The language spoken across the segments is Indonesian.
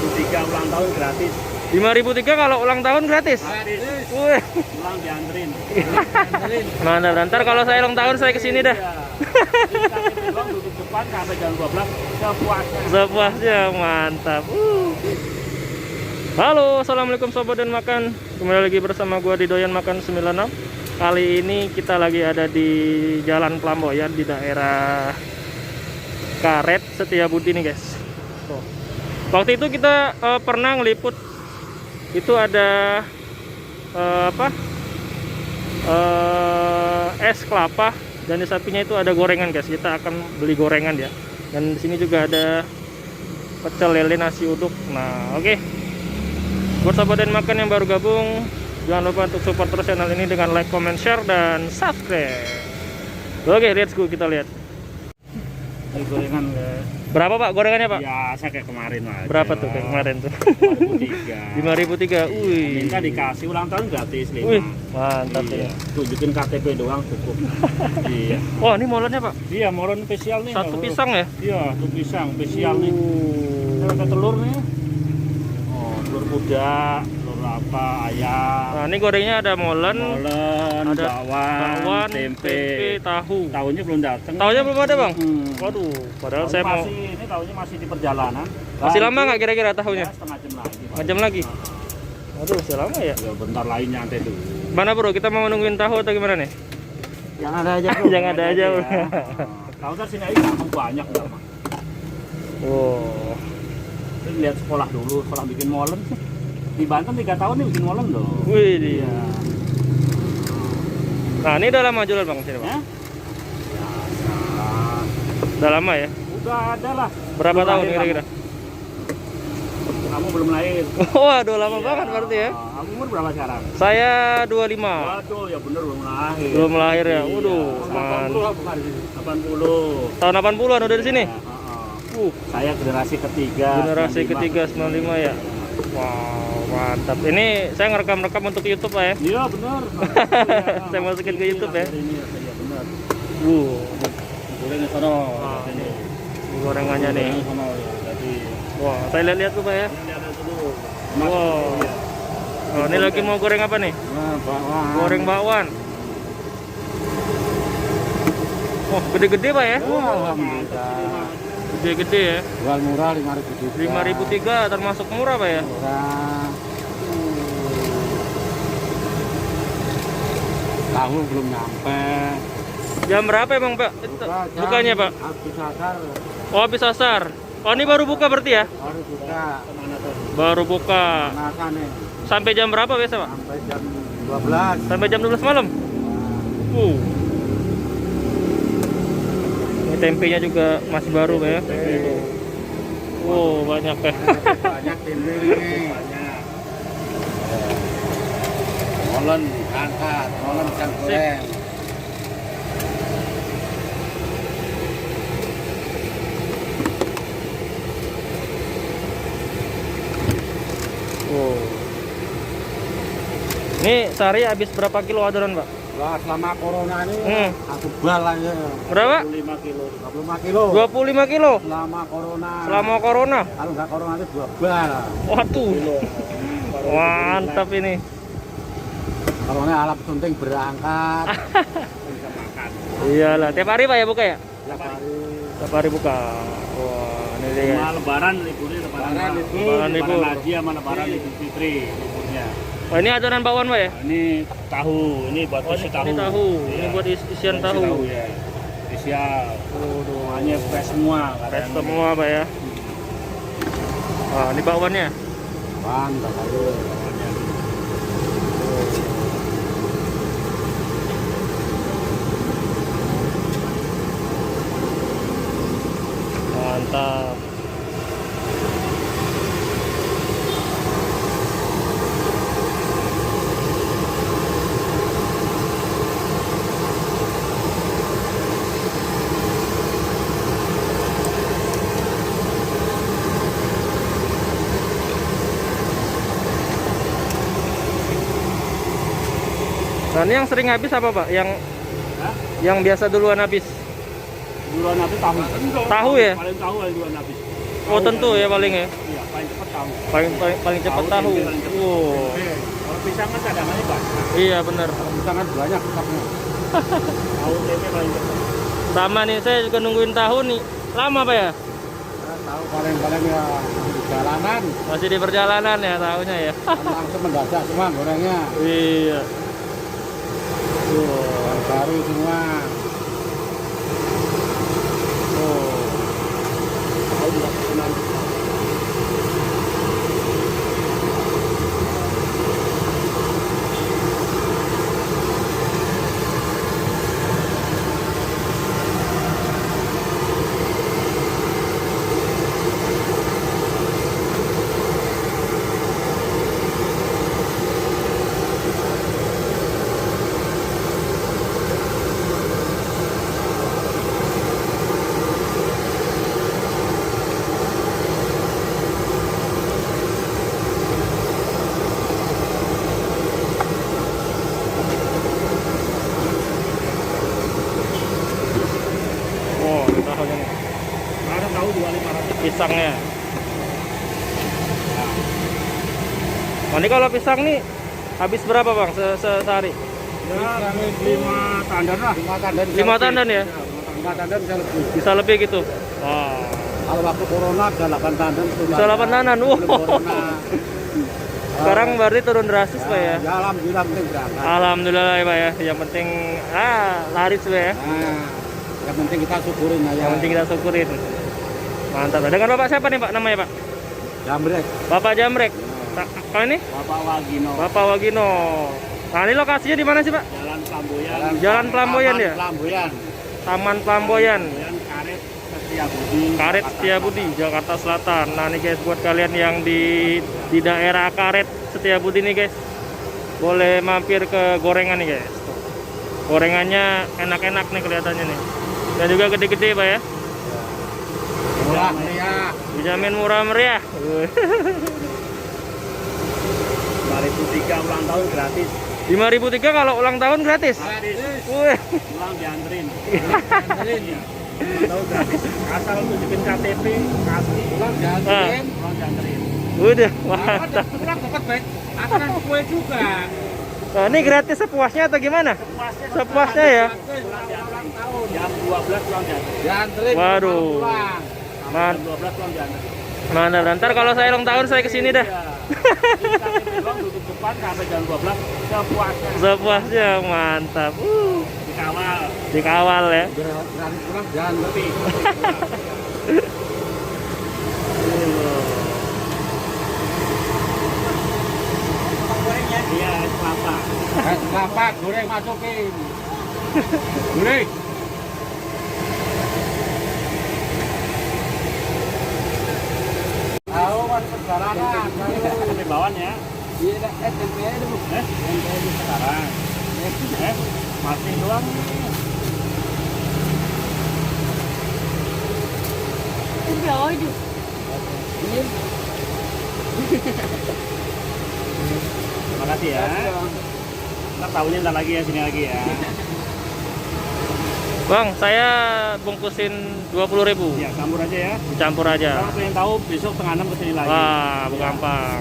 5.003 ulang tahun gratis. 5.003 kalau ulang tahun gratis. Gratis. Wih. Ulang dianterin. Mantap. Ntar kalau saya ulang tahun saya kesini dah. Doang duduk depan sampai jam 12 sepuasnya. Sepuasnya, mantap. Halo, assalamualaikum sobat dan makan. Kembali lagi bersama gua di Doyan Makan 96. Kali ini kita lagi ada di Jalan Pelamboyan di daerah Karet Setiabudi nih guys. Tuh. Waktu itu kita pernah ngeliput itu ada es kelapa dan di sampingnya itu ada gorengan guys. Kita akan beli gorengan ya. Dan di sini juga ada pecel lele nasi uduk. Nah, oke. Buat sahabat dan makan yang baru gabung, jangan lupa untuk support terus channel ini dengan like, comment, share, dan subscribe. Oke, let's go, kita lihat. Ini gorengan Berapa pak gorengannya pak? biasa kayak kemarin aja. Berapa tuh kayak kemarin tuh? 5.003. 5.003. Wih. Minta dikasih ulang tahun gratis 5. Wih, mantap Iya. ya. Tunjukin KTP doang cukup. Iya. Wah, ini molennya pak? Iya, moron spesial nih. Satu pisang ya? Iya, satu pisang spesial nih. Ada telur nih. Oh, telur kuda, telur apa, ayam. Nah, ini gorengnya ada molen, Molen, ada bakwan, tempe. tahu. Tahunya belum datang. Tahunya belum ada bang? Hmm. Waduh, padahal Tahu saya mau. ini tahunya masih di perjalanan. Masih lama nggak kira-kira tahunya? Ya, setengah jam lagi. Pak. Setengah jam lagi? Waduh, masih lama ya? Ya, bentar lagi nyantai dulu. Mana bro, kita mau nungguin tahu atau gimana nih? Yang ada aja bro. Yang ada aja, bro. Tahu kan sini aja gampang banyak gampang. Oh. Terus lihat sekolah dulu, sekolah bikin molen sih. Di Banten 3 tahun nih bikin molen loh. Wih, dia. Iya. Nah, ini udah lama jualan bang sini bang? Ya? Udah lama ya? Udah ada lah. Berapa Belum tahun lahir kira-kira? Kamu belum lahir. Waduh, lama Iya. banget berarti ya? Kamu umur berapa sekarang? Saya 25. Waduh, ya bener belum lahir. Belum lahir ya? Iya. Waduh, 80 bukan di sini. 80. Tahun 80-an udah di sini? Ya, saya generasi ketiga. Generasi 95. ketiga 95 ya? Wow, mantap. Ini saya ngerekam-rekam untuk YouTube pak ya? Iya benar. Saya masukin ke YouTube ya? Ini ya benar. Boleh nih sono. Ini. Gorengannya nih. Sono ya. Jadi Wah, saya lihat-lihat tuh pak ya? lihat dulu. Wow. Oh, ini lagi mau goreng apa nih? Nah, bakwan. Goreng bakwan. Oh, gede-gede pak ya? Alhamdulillah. Gede-gede ya? Jual murah 5.000. 5.003 termasuk murah pak ya? Murah. Tahu belum nyampe. Jam berapa emang pak? Bukanya pak? Habis asar Oh, habis asar. Oh, ini baru buka berarti ya? baru buka. Baru buka. Makan nih Sampai jam berapa biasa pak? sampai jam 12. Sampai jam 12 malam? Ini tempenya juga masih baru pak ya? Wow, banyak ya. Banyak tempe nih. Banyak. Molen angkat, molen ikan goreng. Wow. Ini sehari habis berapa kilo adonan pak? Wah, selama corona ini aku bal aja. Berapa? 25 kilo. 25 kilo. 25 kilo? Selama corona. Selama corona? Kalau nggak corona itu 2 bal. Waduh. Mantap ini. Kalau ini alat sunting berangkat. Bisa makan. Iyalah, tiap hari pak ya buka ya? Tiap hari. Tiap hari buka. Wah, ini dia. Cuma lebaran liburnya lebaran libur. Lebaran libur. Haji sama lebaran Idul Fitri liburnya. Oh, ini adonan bakwan pak ya? Ini tahu, ini buat isi tahu. Ini tahu. Ini Iya. buat isian Isi tahu. ya. Spesial. Waduh. Semuanya fresh semua. Fresh semua pak ya? Wah, ini bakwannya. Mantap tahu. Mantap. Nah, ini yang sering habis apa pak? Yang biasa duluan habis? Duluan habis tahu. Tahu ya? Paling tahu yang duluan habis. Oh tentu ya paling ya. Iya, paling cepat tahu. Paling cepat tahu. tempe paling cepat. Wow. Tempe. Kalau pisang kan cadangannya banyak. Iya bener. Pisang kan banyak stoknya. Tahu tempe paling cepat. Sama nih saya juga nungguin tahu nih. Lama Pak ya? Tahu paling-paling ya di jalanan. Masih di perjalanan ya tahunya ya. Langsung mendadak semua gorengnya. Iya. Baru semua. Oh. Tahu juga pesanan. Oh, ini tahunya nih. Ada tahu 2.500. Pisangnya. Nah, ini kalau pisang nih habis berapa Bang sehari? Ya, 5 tandan lah. 5 tandan. 5 tandan ya? 5 tandan bisa lebih. Bisa lebih gitu. Wah. Kalau waktu corona bisa 8 tandan. Bisa 8 tandan. Corona. Sekarang berarti turun drastis Pak ya? Ya alhamdulillah penting berangkat. Alhamdulillah ya Pak ya. Yang penting laris Pak ya. Nah, yang penting kita syukurin aja. Yang penting kita syukurin. Mantap. Dengan Bapak siapa nih Pak namanya Pak? Jamrek. Bapak Jamrek. Kalau ini? Bapak Wagino. Bapak Wagino. Nah ini lokasinya di mana sih Pak? Jalan Flamboyan. Jalan Flamboyan ya? Flamboyan. Taman Flamboyan. Karet Setiabudi. Karet Setiabudi, Jakarta Selatan. Nah nih guys, buat kalian yang di daerah Karet Setiabudi nih guys, boleh mampir ke gorengan nih guys. Tuh. Gorengannya enak-enak nih kelihatannya nih. Dan juga gede-gede Pak ya. Murah meriah. Dijamin murah meriah. 2003 ulang tahun gratis. 5.003 kalau ulang tahun gratis. Gratis. Wih. Pulang dianterin. Dianterin ya. Ulang tahun gratis. Asal tunjukin KTP, kasih. Pulang dianterin. Pulang dianterin. Udah, mantap. Pulang dapat baik. Makanan kue juga. Nah, ini gratis sepuasnya atau gimana? Sepuasnya ya. Pulang dianterin. Jam 12 pulang dianterin. Dianterin. Waduh. Jam 12 pulang dianterin. Mantap. Ntar kalau saya ulang tahun saya kesini dah. Duduk depan sampai jam 12 sepuasnya. Sepuasnya mantap. Dikawal. Dikawal ya. Berani pulang jangan lebih. Gorengnya dia kelapa. Kelapa goreng masukin. Goreng. Tahu kan perjalanan. Tempe bawaan ya. Iya, tempe aja dulu. Tempe aja sekarang. Masih doang nih. Tempe aja. Iya. Makasih ya. Ntar tahunya ntar lagi ya, sini lagi ya. Bang, saya bungkusin 20.000. Ya, campur aja ya. Dicampur aja. Kalau pengen tahu besok setengah 6 kesini lagi. Wah, gampang.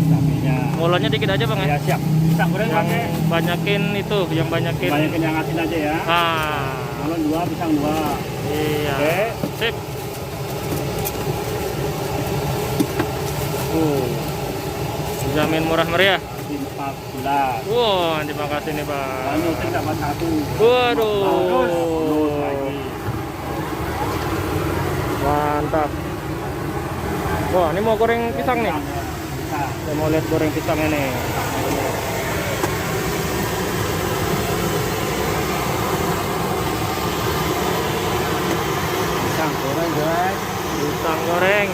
Cabenya. Ngolonnya dikit aja Bang ya. Ya siap. Pisang goreng Yang pakai. banyakin itu, yang banyakin. Banyakin yang asin aja ya. Ngolon 2, pisang 2. Iya. Oke. Sip. Jamin murah meriah. 14. Wow, terima kasih nih Pak. Nyuting dapat 1. Waduh. Bonus lagi. Mantap. Wah, ini mau goreng pisang nih. Bisa. Saya mau lihat goreng pisangnya nih. Pisang goreng guys. Pisang goreng.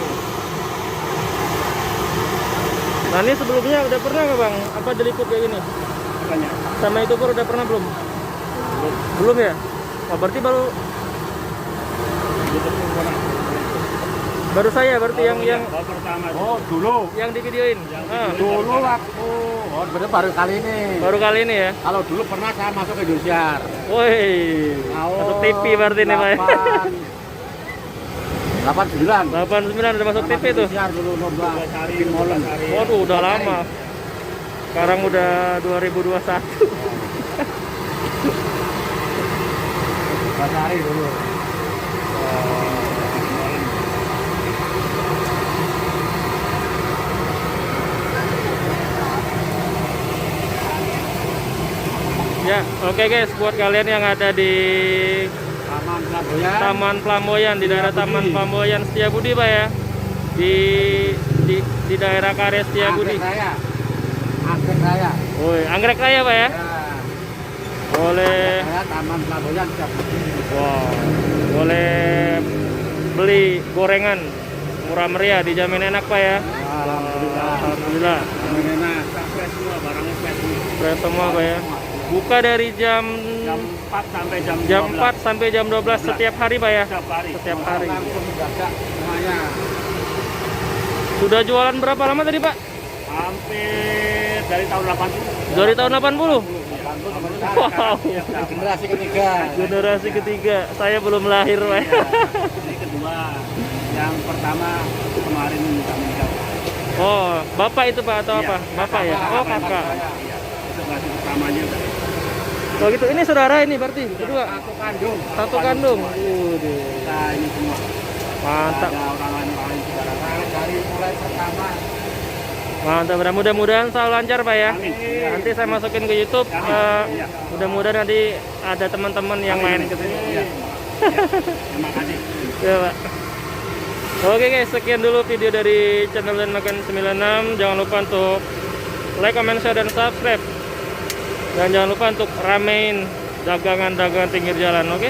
Nah ini sebelumnya udah pernah nggak Bang? Apa diliput kayak gini? Banyak. Sama itu pun udah pernah belum? Belum ya? Oh, berarti baru. Baru saya berarti yang baru pertama. Oh, dulu. yang di videoin. Dulu waktu. Oh, bener baru kali ini. Baru kali ini ya. Kalau dulu pernah saya masuk ke Indosiar. Woi. Masuk TV berarti nih, Pak. 89. 89 udah masuk TV tuh. Indosiar dulu lomba. Tim Molen. Waduh, udah lama. Sekarang udah 2021. Basari dulu. Ya, oke guys, buat kalian yang ada di Taman Flamboyan. Taman Flamboyan, di daerah Taman Flamboyan Setiabudi, Pak ya. Di daerah Karya Setiabudi. Anggrek Raya. Woi, Anggrek Raya, Pak ya. Ya. Boleh. Saya Taman Flamboyan Setiabudi. Wow. Boleh beli gorengan murah meriah, dijamin enak, Pak ya. Alhamdulillah. Alhamdulillah. Enak. Fresh semua, barangnya fresh semua. Fresh semua, Pak ya. Buka dari jam Jam 4 sampai jam 4 sampai jam 12 setiap hari, Pak ya. Setiap hari. Setiap hari. Langsung mendadak semuanya. Sudah jualan berapa lama tadi, Pak? Hampir dari tahun 80. Dari tahun 80. Wow. Generasi ketiga. Generasi ketiga. Saya belum lahir, Pak. Ini kedua. Yang pertama kemarin kami nikah. Oh, Bapak itu, Pak, atau Iya, apa? Bapak ya? Oh, kakak. Iya, itu generasi pertamanya udah. Oh gitu, ini saudara ini berarti kedua. Satu kandung. Satu kandung. Kita ini semua. Mantap. Ada orang lain saudara. Dari mulai pertama. Mantap, mudah-mudahan selalu lancar, Pak ya. Amin. Nanti saya masukin ke YouTube. Iya. Mudah-mudahan nanti ada teman-teman yang main ke sini. Iya. Terima kasih. Ya, Pak. Oke guys, sekian dulu video dari channel Dan Makan 96. Jangan lupa untuk like, comment, share, dan subscribe. Dan jangan lupa untuk ramein dagangan-dagangan pinggir jalan, oke?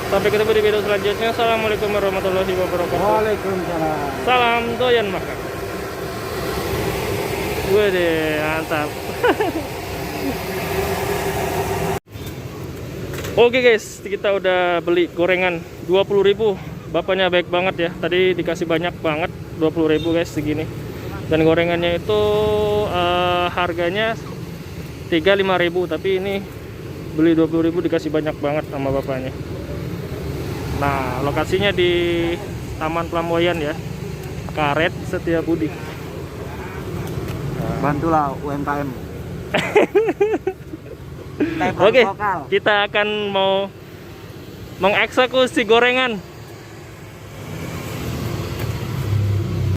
Sampai ketemu di video selanjutnya. Assalamualaikum warahmatullahi wabarakatuh. Waalaikumsalam. Salam doyan makan. Wede, mantap. Oke guys, kita udah beli gorengan 20.000. Bapaknya baik banget ya. Tadi dikasih banyak banget, 20.000 guys segini. Dan gorengannya itu harganya 3-5.000, tapi ini beli 20.000 dikasih banyak banget sama bapaknya. Nah, lokasinya di Taman Flamboyan ya, Karet Setiabudi. Bantulah UMKM. Oke, kita akan mau mengeksekusi gorengan